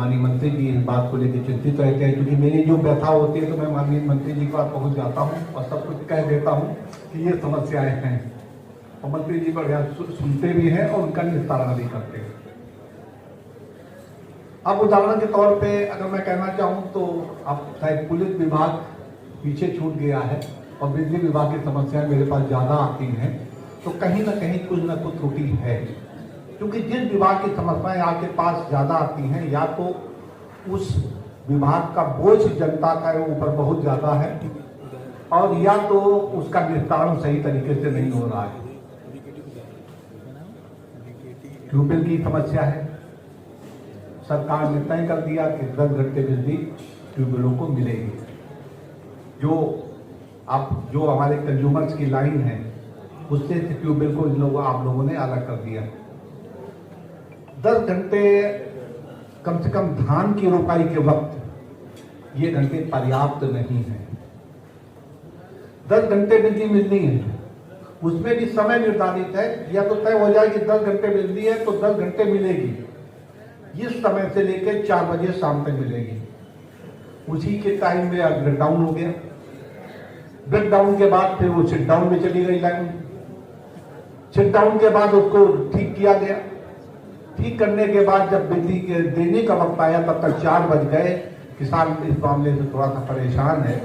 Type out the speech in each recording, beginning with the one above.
माननीय मंत्री जी इस बात को लेकर चिंतित रहते हैं, क्योंकि मेरी जो व्यथा होती है तो मैं माननीय मंत्री जी के पास पहुंच जाता हूं और सब कुछ कह देता हूं कि ये समस्याएं हैं, और मंत्री जी बढ़िया सुनते भी हैं और उनका निस्तारण भी करते हैं। अब उदाहरण के तौर पे अगर मैं कहना चाहूं तो अब शायद पुलिस विभाग पीछे छूट गया है और बिजली विभाग की समस्याएं मेरे पास ज्यादा आती हैं, तो कहीं ना कहीं कुछ न कुछ त्रुटि है, क्योंकि जिस विभाग की समस्याएं आपके पास ज्यादा आती हैं या तो उस विभाग का बोझ जनता का ऊपर बहुत ज्यादा है, और या तो उसका निस्तारण सही तरीके से नहीं हो रहा है। ट्यूबवेल की समस्या है, सरकार ने तय कर दिया कि 10 घंटे बिजली ट्यूबवेलों को मिलेगी। जो हमारे कंज्यूमर्स की लाइन है उससे ट्यूबवेल को आप लोगों ने अलग कर दिया। 10 घंटे कम से कम धान की रोपाई के वक्त ये घंटे पर्याप्त नहीं है। 10 घंटे बिजली मिलनी है, उसमें भी समय निर्धारित है, या तो तय हो जाए कि 10 घंटे बिजली है तो 10 घंटे मिलेगी, इस समय से लेकर 4 बजे शाम तक मिलेगी। उसी के टाइम में ब्रेक डाउन हो गया, ब्रेक डाउन के बाद फिर वो शिट डाउन में चली गई लाइन, शिट डाउन के बाद उसको ठीक किया गया, ठीक करने के बाद जब बिजली के देने का वक्त आया तब तक 4 बज गए। किसान इस मामले से थोड़ा सा परेशान है।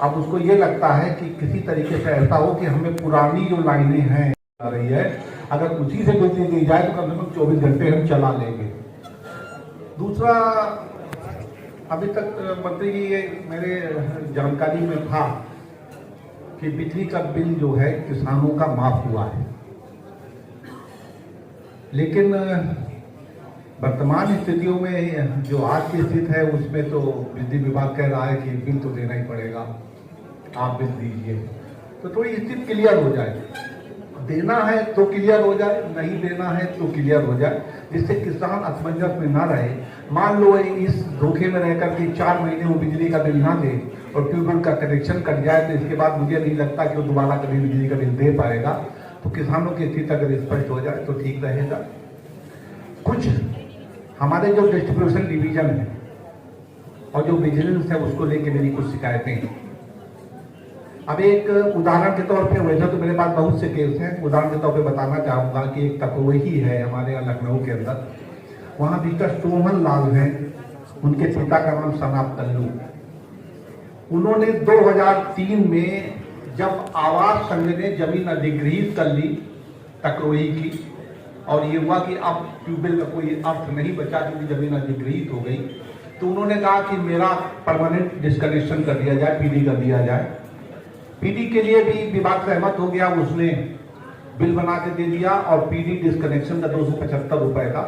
अब उसको ये लगता है कि किसी तरीके से ऐसा हो कि हमें पुरानी जो लाइनें हैं आ रही है, अगर उसी से बिजली दी जाए तो कम से कम 24 घंटे हम चला लेंगे। दूसरा, अभी तक मंत्री जी मेरे जानकारी में था कि बिजली का बिल जो है किसानों का माफ हुआ है, लेकिन वर्तमान स्थितियों में जो आज की स्थिति है उसमें तो बिजली विभाग कह रहा है कि बिल तो देना ही पड़ेगा, आप बिल दीजिए, तो थोड़ी स्थिति क्लियर हो जाए। देना है तो क्लियर हो जाए, नहीं देना है तो क्लियर हो जाए, जिससे किसान असमंजस में ना रहे। मान लो इस धोखे में रहकर के 4 महीने वो बिजली का बिल ना दे और ट्यूबवेल का कनेक्शन कट जाए, तो इसके बाद मुझे नहीं लगता कि वो दोबारा कभी बिजली का बिल दे पाएगा। तो किसानों की स्थिति अगर स्पष्ट हो जाए तो ठीक रहेगा। कुछ हमारे जो डिस्ट्रीब्यूशन डिवीजन है और जो विजिलेंस है उसको लेके मेरी कुछ शिकायतें हैं। अब एक उदाहरण के तौर पे, वैसे तो मेरे पास बहुत से केस हैं, उदाहरण के तौर पे बताना चाहूंगा कि एक तकरोही है हमारे यहाँ लखनऊ के अंदर, वहाँ मिस्टर सोमन लाल हैं, उनके पिता का नाम सनाब तल्लू। उन्होंने 2003 में जब आवास संघ ने जमीन अधिग्रहित कर ली तकरोही की, और ये हुआ कि अब ट्यूबवेल का कोई अर्थ नहीं बचा क्योंकि जमीन अधिग्रहित हो गई, तो उन्होंने कहा कि मेरा परमानेंट डिस्कनेक्शन कर दिया जाए, पीडी कर दिया जाए। पीडी के लिए भी विभाग सहमत हो गया, उसने बिल बना के दे दिया और पीडी डिस्कनेक्शन का 275 रुपए का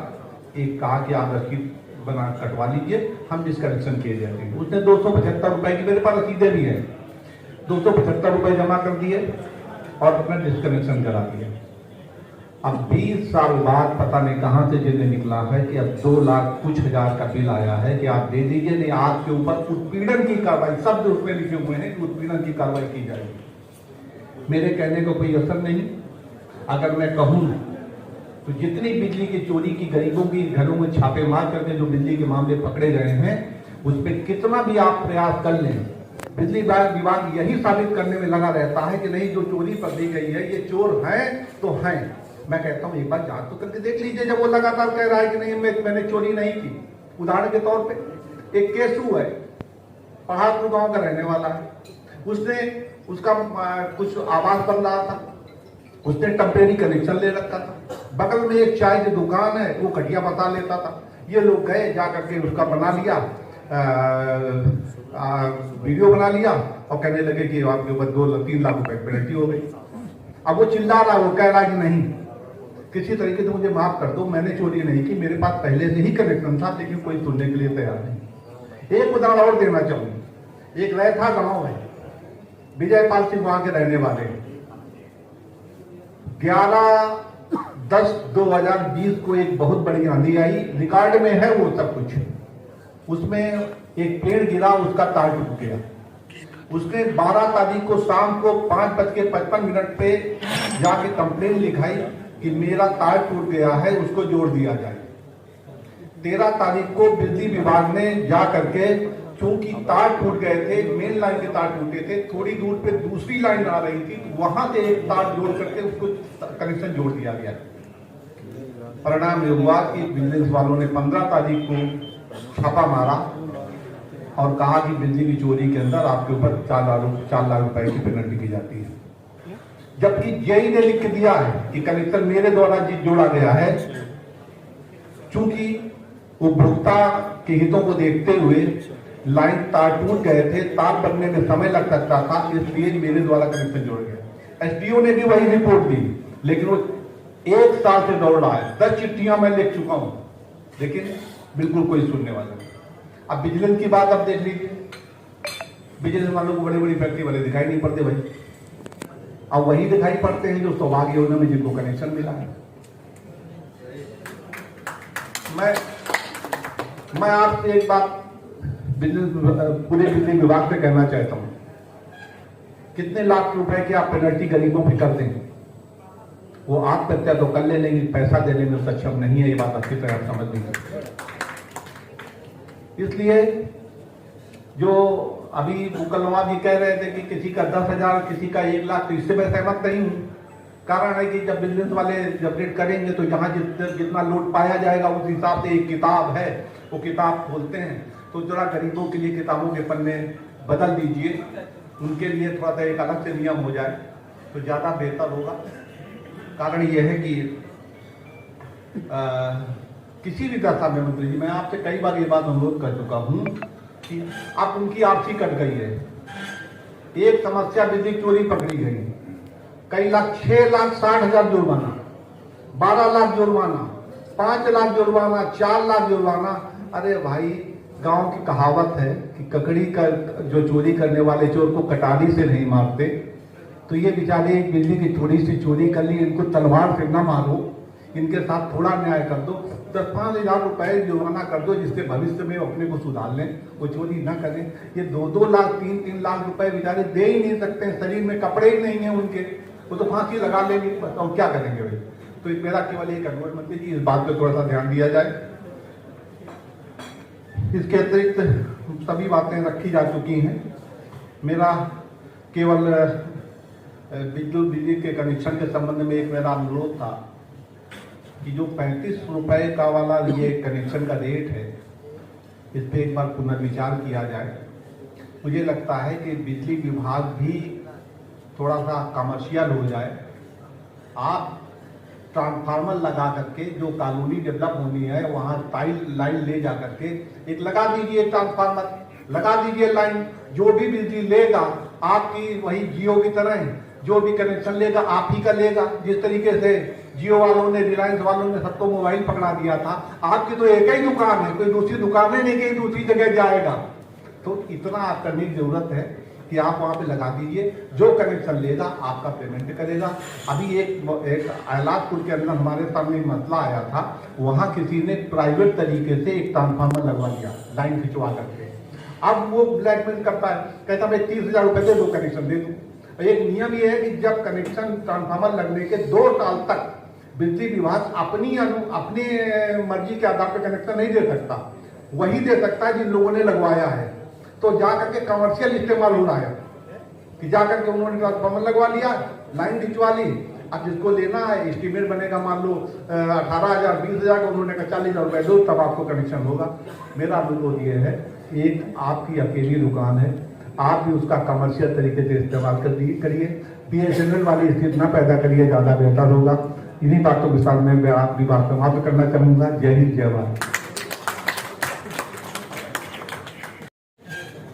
एक कहा कि आप रसीद बना कटवा लीजिए, हम डिस्कनेक्शन किए जाएंगे। उसने 275 रुपए की, मेरे पास रसीदें भी है, 275 रुपए जमा कर दिए और अपना डिस्कनेक्शन करा दिया। अब 20 साल बाद पता नहीं कहां से जिन्हें निकला है कि अब 2 लाख कुछ हजार का बिल आया है कि आप दे दीजिए, नहीं आपके ऊपर उत्पीड़न की कार्रवाई, शब्द उसमें लिखे हुए हैं कि उत्पीड़न की कार्रवाई की जाएगी। मेरे कहने को कोई असर नहीं। अगर मैं कहूं तो जितनी बिजली की चोरी की, गरीबों की घरों में छापे मार करके जो बिजली के मामले पकड़े गए हैं, उस पर कितना भी आप प्रयास कर लें, बिजली विभाग यही साबित करने में लगा रहता है कि नहीं, जो चोरी पर दी गई है ये चोर हैं तो हैं। मैं कहता हूं एक बार जांच तो करके देख लीजिए, जब वो लगातार कह रहा है कि नहीं मैंने चोरी नहीं की। उदाहरण के तौर पे एक केसु है, पहाड़पुर गांव का रहने वाला है, उसने उसका कुछ आवास बन रहा था, उसने टेम्परेरी कनेक्शन ले रखा था, बगल में एक चाय की दुकान है, वो घटिया बता लेता था। ये लोग गए, जा करके उसका बना लिया, वीडियो बना लिया और कहने लगे कि आपके ऊपर 2-3 लाख रुपए पेनल्टी हो गई। अब वो चिल्ला रहा, वो कह रहा कि नहीं, किसी तरीके से मुझे माफ कर दो, मैंने चोरी नहीं की, मेरे पास पहले से ही कनेक्शन था, लेकिन कोई सुनने के लिए तैयार नहीं। एक उदाहरण और देना चाहूंगा। एक रहता गांव है, विजयपाल सिंह वहां के रहने वाले, 11/10/2020 को एक बहुत बड़ी आंधी आई, रिकॉर्ड में है वो सब कुछ। उसमें एक पेड़ गिरा, उसका तार टूट गया। उसने 12 तारीख को शाम को 5:55 पे जाके कंप्लेन लिखाई कि मेरा तार टूट गया है, उसको जोड़ दिया जाए। 13 तारीख को बिजली विभाग ने जा करके, चूंकि तार टूट गए थे, मेन लाइन के तार टूटे थे, थोड़ी दूर पे दूसरी लाइन आ रही थी, तो वहां से एक तार जोड़ करके उसको कनेक्शन जोड़ दिया गया। परिणाम ये हुआ कि विजिलेंस वालों ने 15 तारीख को छापा मारा और कहा कि बिजली की चोरी के अंदर आपके ऊपर 4 लाख रुपए की पेनल्टी की जाती है। जबकि जेई ने लिख के दिया है कि कनेक्शन मेरे द्वारा जोड़ा गया है, चूंकि उपभोक्ता के हितों को देखते हुए लाइन तार टूट गए थे, तार बनने में समय लग सकता था, इसलिए मेरे द्वारा कनेक्शन जोड़ गया। एसडीओ ने भी वही रिपोर्ट दी, लेकिन वो 1 साल से दौड़ रहा है। 10 चिट्ठियां मैं लिख चुका हूं, लेकिन बिल्कुल कोई सुनने वाला नहीं। अब विजिलेंस की बात अब देख लीजिए, विजिलेंस वालों को बड़ी बड़ी फैक्ट्री वाले दिखाई नहीं पड़ते भाई, अब वही दिखाई पड़ते हैं जो सौभाग्य योजना में जिनको कनेक्शन मिला है। मैं आपसे एक बात पूरे बिजली विभाग से कहना चाहता हूं, कितने लाख रुपए की आप पेनल्टी गरीबों पे कर देंगे, वो आत्महत्या तो कर ले, लेकिन पैसा देने में सक्षम नहीं है, ये बात अच्छी तरह समझ नहीं सकते। इसलिए जो अभी मुकलवा जी कह रहे थे कि किसी का 10,000 किसी का 1 लाख, तो इससे मैं सहमत नहीं हूं। कारण है कि जब बिजनेस वाले जनरेट करेंगे तो जहां जितना लोड पाया जाएगा उस हिसाब से एक किताब है, वो किताब खोलते हैं, तो जरा गरीबों के लिए किताबों के पन्ने बदल दीजिए, उनके लिए थोड़ा सा एक अलग से नियम हो जाए तो ज्यादा बेहतर होगा। कारण यह है कि किसी भी दशा में मंत्री जी, मैं आपसे कई बार ये बात अनुरोध कर चुका हूं कि अब उनकी आपसी कट गई है। एक समस्या बिजली चोरी पकड़ी गई, कई लाख, 6,60,000 जुर्माना, 12 लाख जुर्माना, 5 लाख जुर्माना, 4 लाख जुर्माना। अरे भाई, गांव की कहावत है कि ककड़ी का जो चोरी करने वाले चोर को कटारी से नहीं मारते, तो ये बेचारे एक बिजली की थोड़ी सी चोरी कर ली, इनको तलवार से न मारो, इनके साथ थोड़ा न्याय कर दो, 10-5 रुपए जुर्माना कर दो, जिससे भविष्य में अपने को सुधार लें, वो चोरी न करें। ये 2-2 लाख 3-3 लाख रुपए बेचारे दे ही नहीं सकते, शरीर में कपड़े ही नहीं है उनके, वो तो फांसी लगा लेंगे, बताओ क्या करेंगे भाई। तो मेरा केवल एक अनुरोध मंत्री जी, इस बात पे थोड़ा सा ध्यान दिया जाए। इसके अतिरिक्त सभी बातें रखी जा चुकी हैं। मेरा केवल बिजली के कनेक्शन के संबंध में एक मेरा अनुरोध था कि जो 35 रुपए का वाला ये कनेक्शन का रेट है, इस पर एक बार पुनर्विचार किया जाए। मुझे लगता है कि बिजली विभाग भी थोड़ा सा कमर्शियल हो जाए। आप ट्रांसफार्मर लगा करके जो कॉलोनी डेवलप होनी है वहां लाइन ले जा करके एक लगा दीजिए, ट्रांसफार्मर लगा दीजिए लाइन, जो भी बिजली लेगा आपकी वही जियो की तरह है, जो भी कनेक्शन लेगा आप ही का लेगा। जिस तरीके से जियो वालों ने, रिलायंस वालों ने सबको मोबाइल पकड़ा दिया था, आपकी तो एक ही दुकान है, कोई दूसरी दुकान नहीं, कहीं दूसरी जगह जाएगा। तो इतना आप करने की जरूरत है कि आप वहां पे लगा दीजिए, जो कनेक्शन लेगा आपका पेमेंट करेगा। अभी एक आलापुर के अंदर हमारे सामने मसला आया था, वहां किसी ने प्राइवेट तरीके से एक ट्रांसफार्मर लगवा दिया लाइन खिंचवा करके। अब वो ब्लैकमेल करता है, कहता मैं 30,000 रुपए दे दो, कनेक्शन दे दूं। एक नियम ये है कि जब कनेक्शन ट्रांसफार्मर लगने के 2 साल तक बिजली विभाग अपनी मर्जी के आधार पर कनेक्शन नहीं दे सकता, वही दे सकता है जिन लोगों ने लगवाया है। तो जाकर के कमर्शियल इस्तेमाल हो रहा है कि जाकर के उन्होंने ट्रांसफार्मर लगवा लिया, लाइन खिंचवा ली। अब जिसको लेना है एस्टीमेट बनेगा, मान लो 18,000 20,000 का, उन्होंने कहा 40,000 रुपए दो, तब आपको कनेक्शन होगा। मेरा अनुरोध ये है, एक आपकी अकेली दुकान है, आप भी उसका कमर्शियल तरीके से इस्तेमाल करिए, BSNL वाली स्थिति न पैदा करिए, ज्यादा बेहतर होगा। इन्हीं बातों के साथ मैं आपकी बात समाप्त करना चाहूंगा। जय हिंद, जय भारत।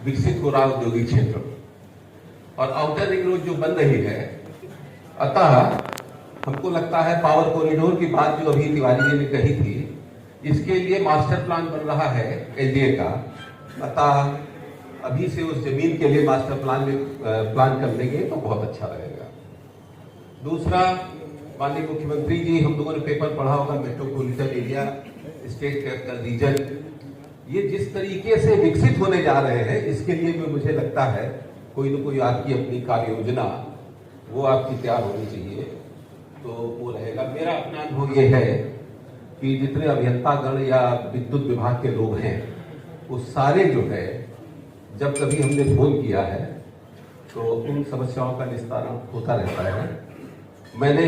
विकसित हो रहा औद्योगिक क्षेत्र और आउटर रिंग रोड जो बन रही है, अतः हमको लगता है पावर कॉरिडोर की बात जो अभी तिवारी जी ने कही थी, इसके लिए मास्टर प्लान बन रहा है LDA का। अतः अभी से उस जमीन के लिए मास्टर प्लान कर लेंगे तो बहुत अच्छा रहेगा। दूसरा, माननीय मुख्यमंत्री जी, हम लोगों ने पेपर पढ़ा होगा, metropolitan area, state capital region, ये जिस तरीके से विकसित होने जा रहे हैं, इसके लिए भी मुझे लगता है कोई न कोई आपकी अपनी कार्य योजना वो आपकी तैयार होनी चाहिए, तो वो रहेगा। मेरा अपना अनुभव ये है कि जितने अभियंतागण या विद्युत विभाग के लोग हैं वो सारे जो है जब कभी हमने फोन किया है तो उन समस्याओं का निस्तारण होता रहता है। मैंने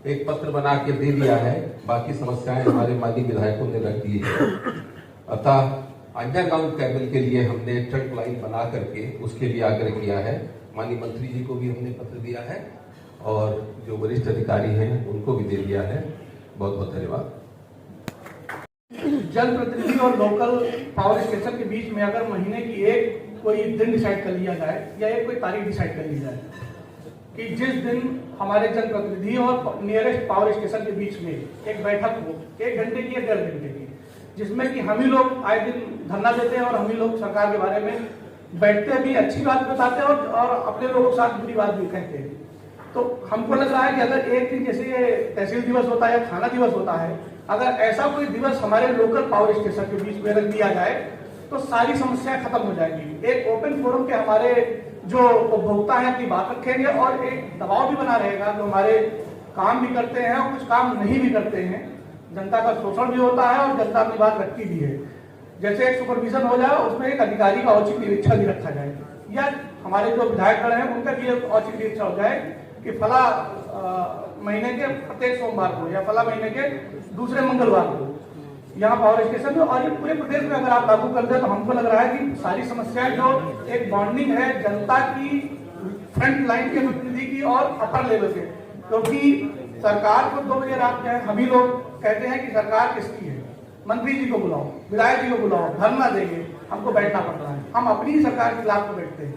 एक पत्र बना के दे दिया है, बाकी समस्याएं हमारे माननीय विधायकों ने रख दी है। अतः अंडरग्राउंड केबल के लिए हमने ट्रंक लाइन बना करके उसके लिए आग्रह किया है। माननीय मंत्री जी को भी हमने पत्र दिया है और जो वरिष्ठ अधिकारी हैं उनको भी दे दिया है। बहुत बहुत धन्यवाद। जनप्रतिनिधि और लोकल पावर स्टेशन के बीच में अगर महीने की एक कोई दिन डिसाइड कर लिया जाए या एक कोई तारीख डिसाइड कर ली जाए कि जिस दिन हमारे जनप्रतिनिधि और नियरेस्ट पावर स्टेशन के बीच में एक बैठक हो 1 घंटे की या 1.5 घंटे की, जिसमें कि हम ही लोग आए दिन धरना देते हैं और हम ही लोग सरकार के बारे में बैठते भी, अच्छी बात बताते हैं और अपने लोगों के साथ बुरी बात भी कहते हैं। तो हमको लग रहा है कि अगर एक दिन जैसे ये तहसील दिवस होता है या थाना दिवस होता है, अगर ऐसा कोई दिवस हमारे लोकल पावर स्टेशन के बीच में रख दिया जाए तो सारी समस्याएं खत्म हो जाएंगी। एक ओपन फोरम के हमारे जो उपभोक्ता है अपनी बात रखेंगे और एक दबाव भी बना रहेगा जो हमारे काम भी करते हैं और कुछ काम नहीं भी करते हैं। जनता का शोषण भी होता है और जनता अपनी बात रखती भी है। जैसे एक सुपरविजन हो जाए, उसमें एक अधिकारी का औचित्य निरीक्षण भी रखा जाए, या हमारे जो विधायकगण हैं उनका भी एक औचित्य निरीक्षण हो जाए कि फला महीने के प्रत्येक सोमवार को या फला महीने के दूसरे मंगलवार को यहाँ पावर स्टेशन में, और ये पूरे प्रदेश में अगर आप लागू कर दें तो हमको लग रहा है कि सारी समस्याएं जो एक बॉन्डिंग है जनता की फ्रंट लाइन के प्रतिनिधि की और अपर लेवल के, क्योंकि सरकार को 2 बजे रात में हम ही लोग कहते हैं कि सरकार किसकी है, मंत्री जी को बुलाओ, विधायक जी को बुलाओ, धरना देंगे, हमको बैठना पड़ रहा है, हम अपनी ही सरकार के खिलाफ बैठते हैं।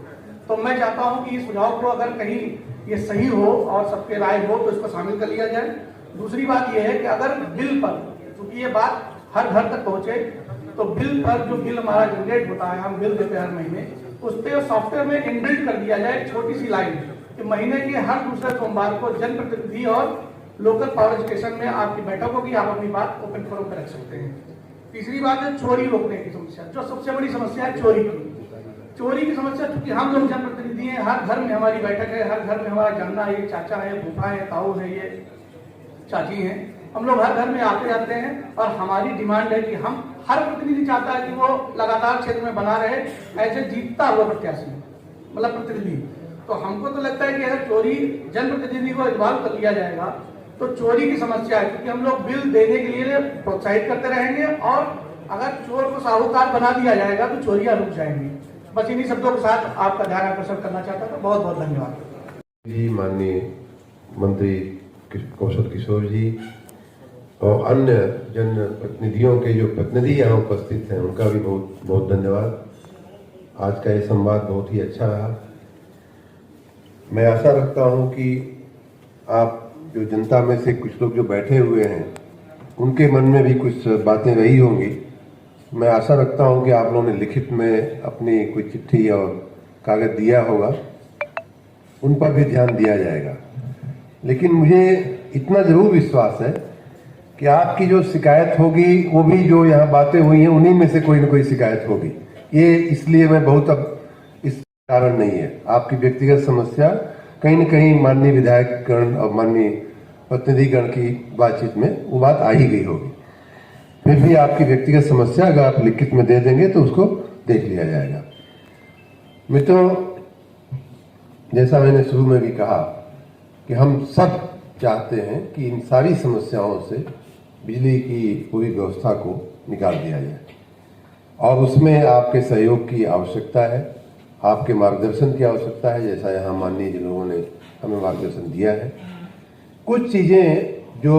तो मैं चाहता हूं कि इस सुझाव को अगर कहीं ये सही हो और सबके राय हो तो इसको शामिल कर लिया जाए। दूसरी बात यह है कि अगर बिल पर, क्योंकि ये बात हर घर तक पहुंचे, तो बिल पर जो बिल हमारा जनरेट होता है, हम बिल देते हैं हर महीने, उस पर सॉफ्टवेयर में इनबिल्ट कर दिया जाए छोटी सी लाइन कि महीने के हर दूसरे सोमवार को जनप्रतिनिधि और लोकल पावर स्टेशन में आपकी बैठक होगी, आप अपनी बात ओपन फोरम पर रख सकते हैं। तीसरी बात है चोरी रोकने की समस्या, जो सबसे बड़ी समस्या है चोरी की समस्या, क्योंकि हम लोग जनप्रतिनिधि हैं, हर घर में हमारी बैठक है, हर घर में हमारा जानना है, ये चाचा है, फूफा है, ताऊ है, ये चाची है, हम लोग हर घर में आते जाते हैं और हमारी डिमांड है कि हम हर प्रतिनिधि चाहता है कि वो लगातार क्षेत्र में बना रहे ऐसे जीतता हुआ प्रत्याशी, मतलब प्रतिनिधि। तो हमको तो लगता है कि अगर चोरी जनप्रतिनिधि को इन्वॉल्व कर लिया जाएगा तो चोरी की समस्या है, क्योंकि हम लोग बिल देने के लिए प्रोत्साहित करते रहेंगे और अगर चोर को साहूकार बना दिया जाएगा तो चोरियां रुक जाएंगी। बस इन्हीं शब्दों के साथ आपका ध्यान आकर्षण करना चाहता था। बहुत बहुत धन्यवाद जी। माननीय मंत्री कौशल किशोर जी और अन्य जन प्रतिनिधियों के जो प्रतिनिधि यहाँ उपस्थित हैं उनका भी बहुत बहुत धन्यवाद। आज का ये संवाद बहुत ही अच्छा रहा। मैं आशा रखता हूँ कि आप जो जनता में से कुछ लोग जो बैठे हुए हैं उनके मन में भी कुछ बातें रही होंगी। मैं आशा रखता हूं कि आप लोगों ने लिखित में अपनी कोई चिट्ठी और कागज दिया होगा, उन पर भी ध्यान दिया जाएगा। लेकिन मुझे इतना जरूर विश्वास है कि आपकी जो शिकायत होगी वो भी जो यहाँ बातें हुई हैं उन्हीं में से कोई ना कोई शिकायत होगी। ये इसलिए मैं बहुत अब इस कारण नहीं है, आपकी व्यक्तिगत समस्या कहीं न कहीं माननीय विधायकगण और माननीय प्रतिनिधिगण की बातचीत में वो बात आ ही गई होगी। फिर भी आपकी व्यक्तिगत समस्या अगर आप लिखित में दे देंगे तो उसको देख लिया जाएगा। मित्रों, जैसा मैंने शुरू में भी कहा कि हम सब चाहते हैं कि इन सारी समस्याओं से बिजली की पूरी व्यवस्था को निकाल दिया जाए और उसमें आपके सहयोग की आवश्यकता है, आपके मार्गदर्शन की आवश्यकता है, जैसा यहाँ माननीय जिन लोगों ने हमें मार्गदर्शन दिया है। कुछ चीजें जो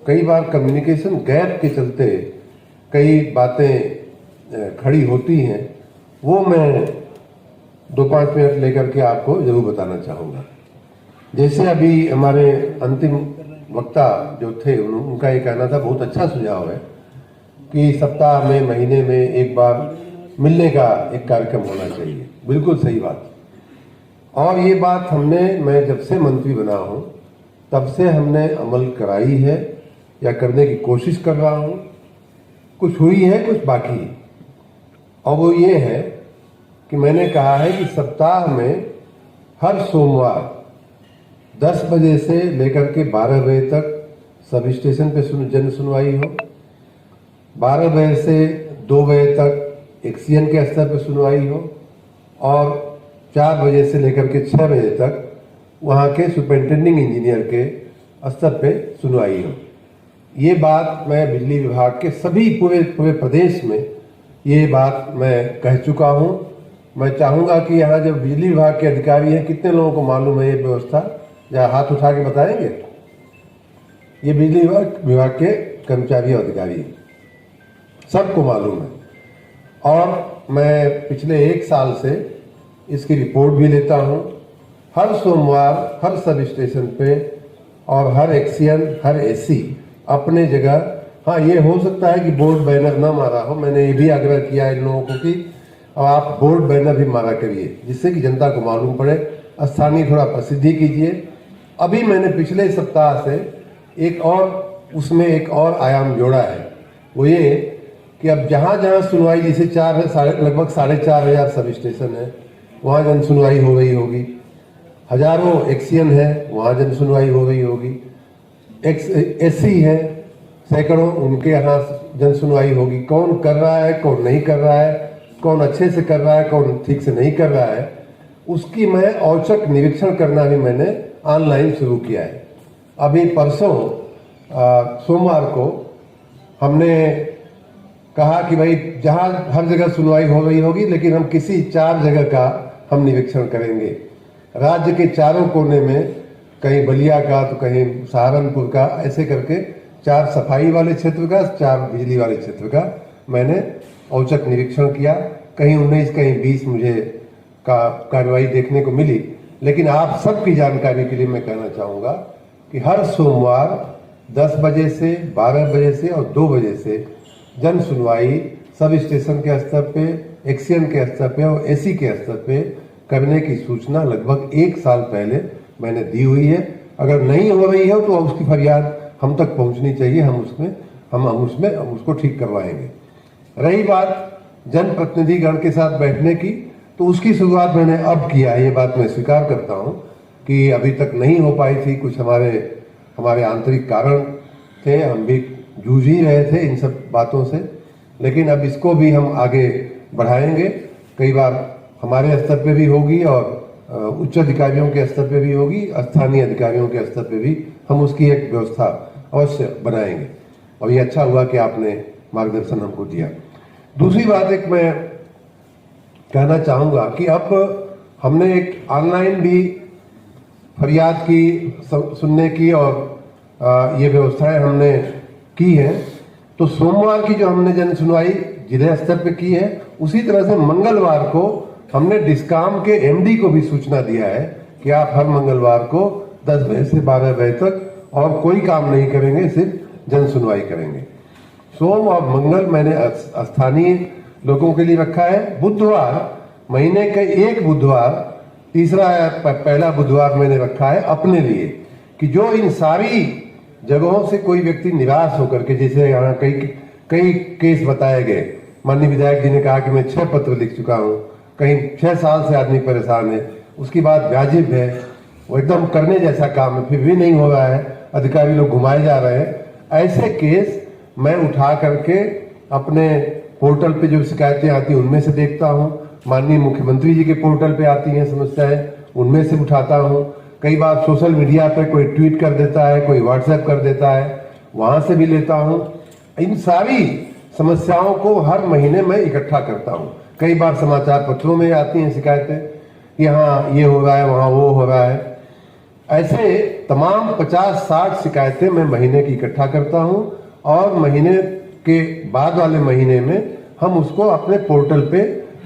कई बार कम्युनिकेशन गैप के चलते कई बातें खड़ी होती हैं, वो मैं 2-5 मिनट लेकर के आपको जरूर बताना चाहूँगा। जैसे अभी हमारे अंतिम वक्ता जो थे उनका ये कहना था, बहुत अच्छा सुझाव है कि सप्ताह में, महीने में एक बार मिलने का एक कार्यक्रम होना चाहिए। बिल्कुल सही बात। और ये बात मैं जब से मंत्री बना हूँ तब से हमने अमल कराई है या करने की कोशिश कर रहा हूँ। कुछ हुई है, कुछ बाकी है। और वो ये है कि मैंने कहा है कि सप्ताह में हर सोमवार 10 बजे से लेकर के 12 बजे तक सब स्टेशन पे जन सुनवाई हो। 12 बजे से 2 बजे तक एक्सीएन के स्तर पर सुनवाई हो और 4 बजे से लेकर के 6 बजे तक वहाँ के सुपरिटेंडिंग इंजीनियर के स्तर पे सुनवाई हो। ये बात मैं बिजली विभाग के सभी पूरे प्रदेश में ये बात मैं कह चुका हूँ। मैं चाहूँगा कि यहाँ जो बिजली विभाग के अधिकारी हैं, कितने लोगों को मालूम है ये व्यवस्था, या हाथ उठा के बताएंगे? ये बिजली विभाग के कर्मचारी और अधिकारी हैं, सबको मालूम है। और मैं पिछले 1 साल से इसकी रिपोर्ट भी लेता हूँ। हर सोमवार हर सब स्टेशन पे और हर एक्सीएन, हर एसी अपने जगह। हाँ, ये हो सकता है कि बोर्ड बैनर ना मारा हो, मैंने ये भी आग्रह किया इन लोगों को कि आप बोर्ड बैनर भी मारा करिए, जिससे कि जनता को मालूम पड़े, स्थानीय थोड़ा प्रसिद्धि कीजिए। अभी मैंने पिछले सप्ताह से एक और आयाम जोड़ा है, वो ये कि अब जहाँ जहाँ सुनवाई, जैसे लगभग 4,500 सब स्टेशन है, वहाँ जन सुनवाई हो गई होगी। हजारों एक्सीएन है, वहाँ जन सुनवाई हो गई होगी। एसी है सैकड़ों, उनके यहाँ जन सुनवाई होगी। कौन कर रहा है, कौन नहीं कर रहा है, कौन अच्छे से कर रहा है, कौन ठीक से नहीं कर रहा है, उसकी मैं औचक निरीक्षण करना भी मैंने ऑनलाइन शुरू किया है। अभी परसों सोमवार को हमने कहा कि भाई जहाँ हर जगह सुनवाई हो रही होगी, लेकिन हम किसी 4 जगह का हम निरीक्षण करेंगे। राज्य के चारों कोने में, कहीं बलिया का तो कहीं सहारनपुर का, ऐसे करके 4 सफाई वाले क्षेत्र का, 4 बिजली वाले क्षेत्र का मैंने औचक निरीक्षण किया। कहीं 19, कहीं 20 मुझे कार्रवाई देखने को मिली। लेकिन आप सबकी जानकारी के लिए मैं कहना चाहूँगा कि हर सोमवार 10 बजे से 12 बजे से और 2 बजे से जन सुनवाई सब स्टेशन के स्तर पे, एक्सीएन के स्तर पे और एसी के स्तर पे करने की सूचना लगभग 1 साल पहले मैंने दी हुई है। अगर नहीं हो रही है तो उसकी फरियाद हम तक पहुंचनी चाहिए, हम उसको ठीक करवाएंगे। रही बात जनप्रतिनिधिगण के साथ बैठने की, तो उसकी शुरुआत मैंने अब किया है। ये बात मैं स्वीकार करता हूं कि अभी तक नहीं हो पाई थी, कुछ हमारे आंतरिक कारण थे, हम भी जूझ ही रहे थे इन सब बातों से। लेकिन अब इसको भी हम आगे बढ़ाएंगे। कई बार हमारे स्तर पे भी होगी और उच्च अधिकारियों के स्तर पे भी होगी, स्थानीय अधिकारियों के स्तर पे भी हम उसकी एक व्यवस्था अवश्य बनाएंगे। और ये अच्छा हुआ कि आपने मार्गदर्शन हमको दिया। दूसरी बात एक मैं कहना चाहूँगा कि अब हमने एक ऑनलाइन भी फरियाद की सुनने की और ये व्यवस्थाएं हमने की हैं। तो सोमवार की जो हमने जन सुनवाई जिला स्तर पे की है, उसी तरह से मंगलवार को हमने डिस्काम के एमडी को भी सूचना दिया है कि आप हर मंगलवार को 10 बजे से 12 बजे तक और कोई काम नहीं करेंगे, सिर्फ जन सुनवाई करेंगे। सोम और मंगल मैंने स्थानीय लोगों के लिए रखा है। बुधवार, महीने के एक बुधवार, पहला बुधवार मैंने रखा है अपने लिए, कि जो इन सारी जगहों से कोई व्यक्ति निराश होकर के, जैसे यहाँ कई केस बताए गए, माननीय विधायक जी ने कहा कि मैं 6 पत्र लिख चुका हूँ, कहीं 6 साल से आदमी परेशान है, उसकी बात वाजिब है, वो एकदम करने जैसा काम है, फिर भी नहीं हो रहा है, अधिकारी लोग घुमाए जा रहे हैं। ऐसे केस मैं उठा करके अपने पोर्टल पे जो शिकायतें आती हैं उनमें से देखता हूँ, माननीय मुख्यमंत्री जी के पोर्टल पे आती हैं समस्याएं, उनमें से उठाता हूँ। कई बार सोशल मीडिया पे कोई ट्वीट कर देता है, कोई व्हाट्सएप कर देता है, वहां से भी लेता हूँ। इन सारी समस्याओं को हर महीने में इकट्ठा करता हूँ। कई बार समाचार पत्रों में आती हैं शिकायतें, यहाँ ये हो रहा है, वहाँ वो हो रहा है। ऐसे तमाम 50-60 शिकायतें मैं महीने की इकट्ठा करता हूँ और महीने के बाद वाले महीने में हम उसको अपने पोर्टल पे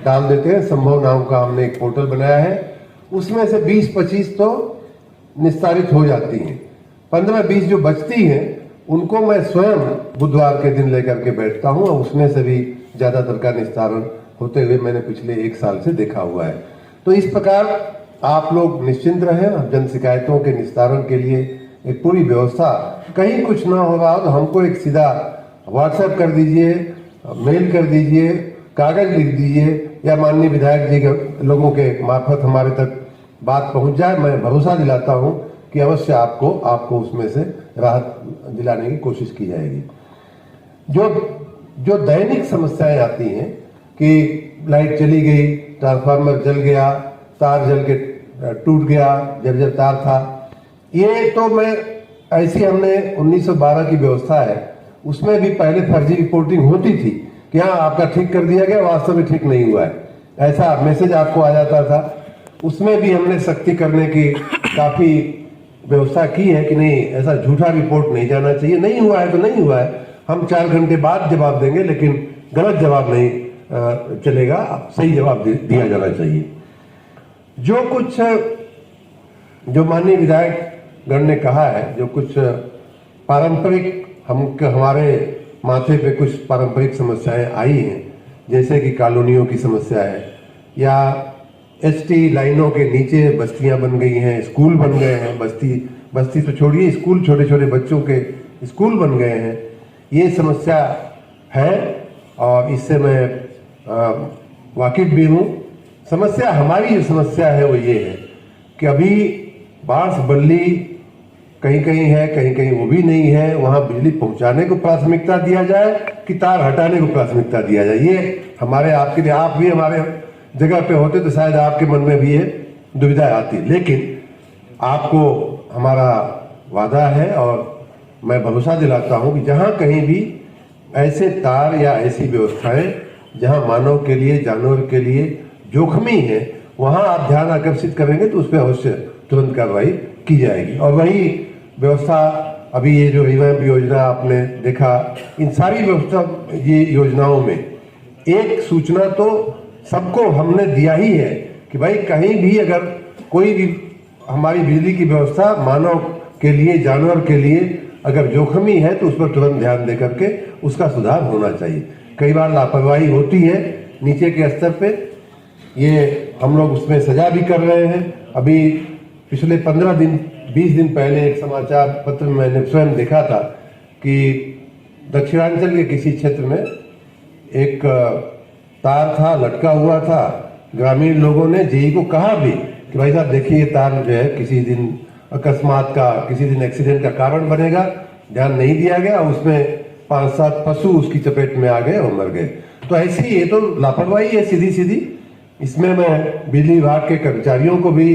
डाल देते हैं। संभव नाम का हमने एक पोर्टल बनाया है, उसमें से 20-25 तो निस्तारित हो जाती हैं। 15-20 जो बचती हैं उनको मैं स्वयं बुधवार के दिन लेकर के बैठता हूं और उसमें से भी ज्यादातर का निस्तारण होते हुए मैंने पिछले 1 साल से देखा हुआ है। तो इस प्रकार आप लोग निश्चिंत रहें। जन शिकायतों के निस्तारण के लिए एक पूरी व्यवस्था, कहीं कुछ ना हो रहा हो तो हमको एक सीधा व्हाट्सएप कर दीजिए, मेल कर दीजिए, कागज लिख दीजिए, या माननीय विधायक जी के लोगों के मार्फत हमारे तक बात पहुंच जाए। मैं भरोसा दिलाता हूं कि अवश्य आपको उसमें से राहत दिलाने की कोशिश की जाएगी। जो जो दैनिक समस्याएं आती हैं कि लाइट चली गई, ट्रांसफार्मर जल गया, तार जल के टूट गया, जर्जर तार था, ये तो मैं ऐसी हमने 1912 की व्यवस्था है, उसमें भी पहले फर्जी रिपोर्टिंग होती थी कि हाँ आपका ठीक कर दिया गया, वास्तव में ठीक नहीं हुआ है, ऐसा मैसेज आपको आ जाता था। उसमें भी हमने सख्ती करने की काफी व्यवस्था की है कि नहीं, ऐसा झूठा रिपोर्ट नहीं जाना चाहिए, नहीं हुआ है तो नहीं हुआ है, हम 4 घंटे बाद जवाब देंगे, लेकिन गलत जवाब नहीं चलेगा, सही जवाब दिया जाना चाहिए। जो कुछ जो माननीय विधायक गण ने कहा है, जो कुछ पारंपरिक हमारे माथे पे कुछ पारंपरिक समस्याएं आई हैं, जैसे कि कॉलोनियों की समस्या है, या एसटी लाइनों के नीचे बस्तियां बन गई हैं, स्कूल बन गए हैं, बस्ती तो छोड़िए, स्कूल छोटे छोटे बच्चों के स्कूल बन गए हैं, ये समस्या है और इससे मैं वाकिफ भी हूँ। समस्या, हमारी जो समस्या है वो ये है कि अभी बांस बल्ली कहीं कहीं है, कहीं कहीं वो भी नहीं है, वहां बिजली पहुंचाने को प्राथमिकता दिया जाए कि तार हटाने को प्राथमिकता दिया जाए, ये हमारे आपके लिए, आप भी हमारे जगह पे होते तो शायद आपके मन में भी ये दुविधा आती। लेकिन आपको हमारा वादा है और मैं भरोसा दिलाता हूं कि जहां कहीं भी ऐसे तार या ऐसी व्यवस्थाएं जहां मानव के लिए, जानवर के लिए जोखमी है, वहां आप ध्यान आकर्षित करेंगे तो उस पर अवश्य तुरंत कार्रवाई की जाएगी। और वही व्यवस्था अभी ये जो रिवैम्प योजना आपने देखा, इन सारी व्यवस्था, ये योजनाओं में एक सूचना तो सबको हमने दिया ही है कि भाई कहीं भी अगर कोई भी हमारी बिजली की व्यवस्था मानव के लिए, जानवर के लिए अगर जोखमी है तो उस पर तुरंत ध्यान दे करके उसका सुधार होना चाहिए। कई बार लापरवाही होती है नीचे के स्तर पे, ये हम लोग उसमें सजा भी कर रहे हैं। अभी पिछले 15 दिन 20 दिन पहले एक समाचार पत्र में मैंने स्वयं देखा था कि दक्षिणांचल के किसी क्षेत्र में एक तार था, लटका हुआ था, ग्रामीण लोगों ने जेई को कहा भी कि भाई साहब देखिए ये तार जो है किसी दिन अकस्मात का, किसी दिन एक्सीडेंट का कारण बनेगा, ध्यान नहीं दिया गया, उसमें 5-7 पशु उसकी चपेट में आ गए और मर गए। तो ऐसी ये तो लापरवाही है सीधी सीधी। इसमें मैं बिजली विभाग के कर्मचारियों को भी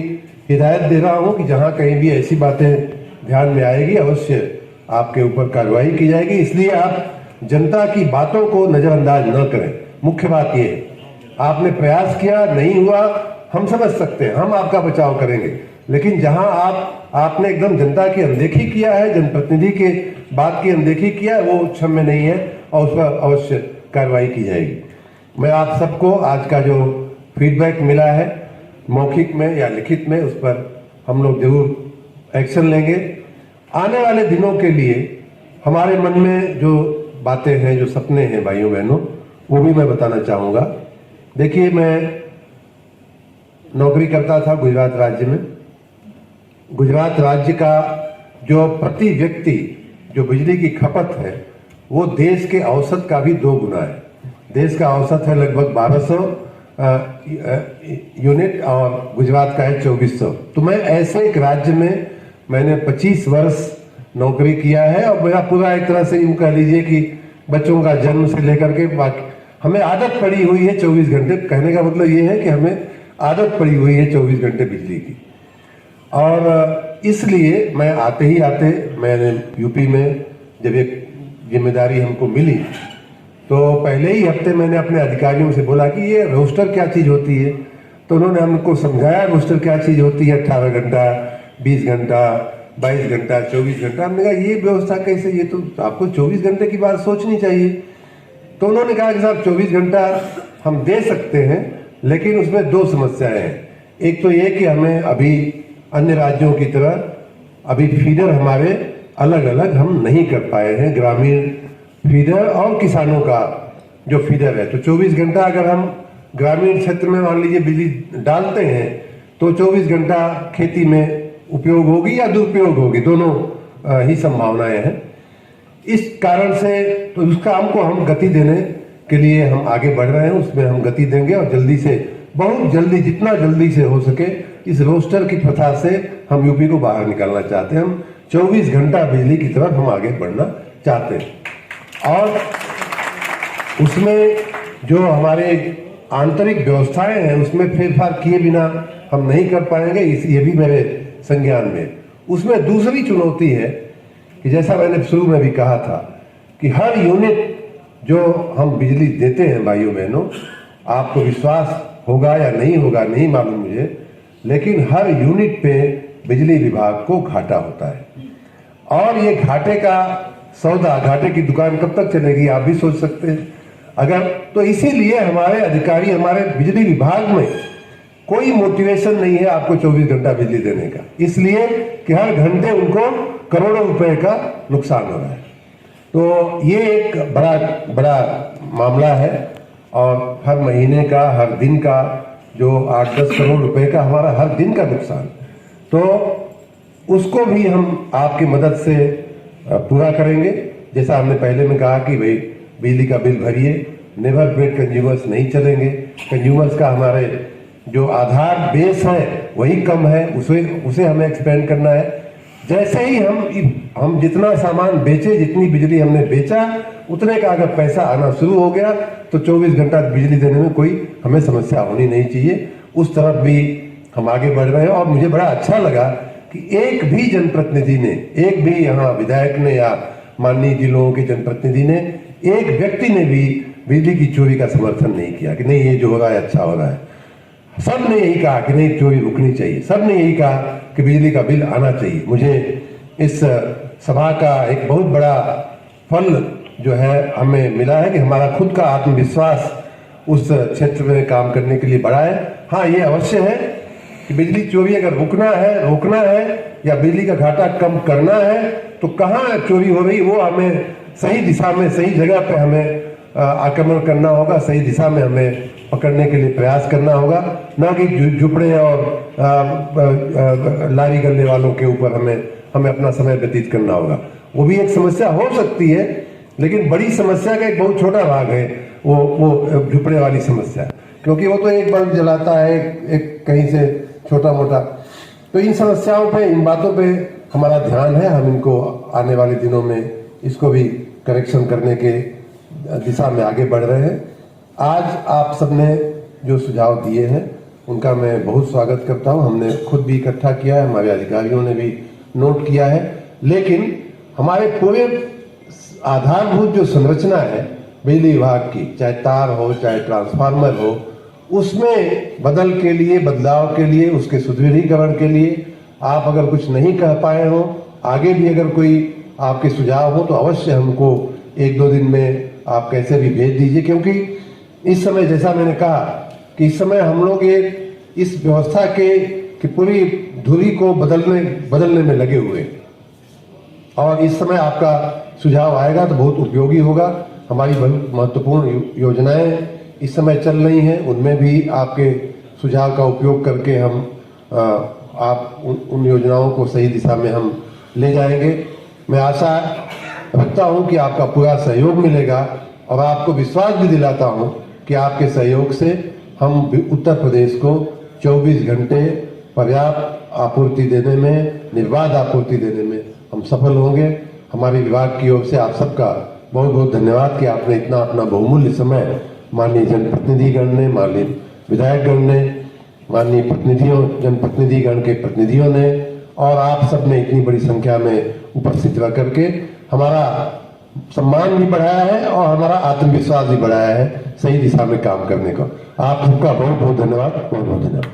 हिदायत दे रहा हूं कि जहां कहीं भी ऐसी बातें ध्यान में आएगी अवश्य आपके ऊपर कार्रवाई की जाएगी। इसलिए आप जनता की बातों को नजरअंदाज न करें। मुख्य बात ये है, आपने प्रयास किया, नहीं हुआ, हम समझ सकते हैं, हम आपका बचाव करेंगे, लेकिन जहां आपने एकदम जनता की अनदेखी किया है, जनप्रतिनिधि के बात की अनदेखी किया है, वो क्षम्य नहीं है और उस पर अवश्य कार्रवाई की जाएगी। मैं आप सबको आज का जो फीडबैक मिला है मौखिक में या लिखित में, उस पर हम लोग जरूर एक्शन लेंगे। आने वाले दिनों के लिए हमारे मन में जो बातें हैं, जो सपने हैं भाइयों बहनों, वो भी मैं बताना चाहूंगा। देखिए, मैं नौकरी करता था गुजरात राज्य में। गुजरात राज्य का जो प्रति व्यक्ति जो बिजली की खपत है वो देश के औसत का भी 2 गुना है। देश का औसत है लगभग 1200 यूनिट और गुजरात का है 2400। तो मैं ऐसे एक राज्य में मैंने 25 वर्ष नौकरी किया है और मेरा पूरा एक तरह से यूं कह लीजिए कि बच्चों का जन्म से लेकर के बाकी हमें आदत पड़ी हुई है 24 घंटे। कहने का मतलब ये है कि हमें आदत पड़ी हुई है 24 घंटे बिजली की। और इसलिए मैं आते ही आते मैंने यूपी में जब एक जिम्मेदारी हमको मिली तो पहले ही हफ्ते मैंने अपने अधिकारियों से बोला कि ये रोस्टर क्या चीज होती है। तो उन्होंने हमको समझाया रोस्टर क्या चीज होती है, 18 घंटा, 20 घंटा, 22 घंटा, 24 घंटा। हमने कहा ये व्यवस्था कैसे, ये तो आपको 24 घंटे की बात सोचनी चाहिए। तो उन्होंने कहा कि साहब 24 घंटा हम दे सकते हैं, लेकिन उसमें 2 समस्याएं हैं। एक तो ये कि हमें अभी अन्य राज्यों की तरह अभी फीडर हमारे अलग अलग हम नहीं कर पाए हैं, ग्रामीण फीडर और किसानों का जो फीडर है। तो 24 घंटा अगर हम ग्रामीण क्षेत्र में मान लीजिए बिजली डालते हैं तो 24 घंटा खेती में उपयोग होगी या दुरुपयोग होगी, दोनों ही संभावनाएं हैं। इस कारण से तो उस काम को हम गति देने के लिए हम आगे बढ़ रहे हैं, उसमें हम गति देंगे और जल्दी से, बहुत जल्दी, जितना जल्दी से हो सके इस रोस्टर की प्रथा से हम यूपी को बाहर निकालना चाहते हैं। हम 24 घंटा बिजली की तरफ हम आगे बढ़ना चाहते हैं। और उसमें जो हमारे आंतरिक व्यवस्थाएं हैं उसमें फेरफार किए बिना हम नहीं कर पाएंगे, ये भी मेरे संज्ञान में। उसमें दूसरी चुनौती है कि जैसा मैंने शुरू में भी कहा था कि हर यूनिट जो हम बिजली देते हैं भाइयों बहनों, आपको विश्वास होगा या नहीं होगा नहीं मालूम मुझे, लेकिन हर यूनिट पे बिजली विभाग को घाटा होता है। और ये घाटे का सौदा, घाटे की दुकान कब तक चलेगी आप भी सोच सकते हैं। अगर तो इसीलिए हमारे अधिकारी, हमारे बिजली विभाग में कोई मोटिवेशन नहीं है आपको 24 घंटा बिजली देने का, इसलिए कि हर घंटे उनको करोड़ों रुपए का नुकसान हो रहा है। तो ये एक बड़ा मामला है और हर महीने का, हर दिन का जो 8-10 करोड़ रुपए का हमारा हर दिन का नुकसान, तो उसको भी हम आपकी मदद से पूरा करेंगे। जैसा हमने पहले में कहा कि भाई बिजली का बिल भरिए, नेवर पेड कंज्यूमर्स नहीं चलेंगे। कंज्यूमर्स का हमारे जो आधार बेस है वही कम है, उसे हमें एक्सपेंड करना है। जैसे ही हम जितना सामान बेचे, जितनी बिजली हमने बेचा, उतने का अगर पैसा आना शुरू हो गया तो 24 घंटा बिजली देने में कोई हमें समस्या होनी नहीं चाहिए। उस तरफ भी हम आगे बढ़ रहे हैं और मुझे बड़ा अच्छा लगा कि एक भी जनप्रतिनिधि ने, एक भी यहाँ विधायक ने या माननीय जिलों के जनप्रतिनिधि ने, एक व्यक्ति ने भी बिजली की चोरी का समर्थन नहीं किया कि नहीं ये जो हो रहा है अच्छा हो रहा है। सब ने यही कहा कि नहीं चोरी रुकनी चाहिए, सब ने यही कहा कि बिजली का बिल आना चाहिए। मुझे इस सभा का एक बहुत बड़ा फल जो है हमें मिला है कि हमारा खुद का आत्मविश्वास उस क्षेत्र में काम करने के लिए बढ़ा है। हाँ, ये अवश्य है कि बिजली चोरी अगर रोकना है या बिजली का घाटा कम करना है तो कहाँ चोरी हो रही वो हमें सही दिशा में, सही जगह पे हमें आक्रमण करना होगा, सही दिशा में हमें पकड़ने के लिए प्रयास करना होगा, ना कि झुपड़े और लारी गल्ले वालों के ऊपर हमें अपना समय व्यतीत करना होगा। वो भी एक समस्या हो सकती है, लेकिन बड़ी समस्या का एक बहुत छोटा भाग है वो झुपड़े वाली समस्या, क्योंकि वो तो एक बल्ब जलाता है एक कहीं से छोटा मोटा। तो इन समस्याओं पे, इन बातों पे हमारा ध्यान है। हम इनको आने वाले दिनों में इसको भी करेक्शन करने के दिशा में आगे बढ़ रहे हैं। आज आप सबने जो सुझाव दिए हैं उनका मैं बहुत स्वागत करता हूं। हमने खुद भी इकट्ठा किया है, हमारे अधिकारियों ने भी नोट किया है, लेकिन हमारे पूरे आधारभूत जो संरचना है बिजली विभाग की, चाहे तार हो चाहे ट्रांसफार्मर हो, उसमें बदलाव के लिए, उसके सुदृढ़ीकरण के लिए आप अगर कुछ नहीं कह पाए हो, आगे भी अगर कोई आपके सुझाव हो तो अवश्य हमको 1-2 दिन में आप कैसे भी भेज दीजिए। क्योंकि इस समय, जैसा मैंने कहा कि इस समय हम लोग इस व्यवस्था की पूरी धुरी को बदलने में लगे हुए, और इस समय आपका सुझाव आएगा तो बहुत उपयोगी होगा। हमारी महत्वपूर्ण योजनाएं इस समय चल रही हैं, उनमें भी आपके सुझाव का उपयोग करके हम आप उन योजनाओं को सही दिशा में हम ले जाएंगे। मैं आशा रखता हूं कि आपका पूरा सहयोग मिलेगा और आपको विश्वास भी दिलाता हूं कि आपके सहयोग से हम उत्तर प्रदेश को 24 घंटे पर्याप्त आपूर्ति देने में, निर्बाध आपूर्ति देने में हम सफल होंगे। हमारे विभाग की ओर से आप सबका बहुत बहुत धन्यवाद कि आपने इतना अपना बहुमूल्य समय माननीय जनप्रतिनिधिगण ने, माननीय विधायकगण ने, माननीय जनप्रतिनिधिगण के प्रतिनिधियों ने और आप सब ने इतनी बड़ी संख्या में उपस्थित रह करके हमारा सम्मान भी बढ़ाया है और हमारा आत्मविश्वास भी बढ़ाया है सही दिशा में काम करने का। आप सबका बहुत बहुत धन्यवाद, बहुत बहुत धन्यवाद।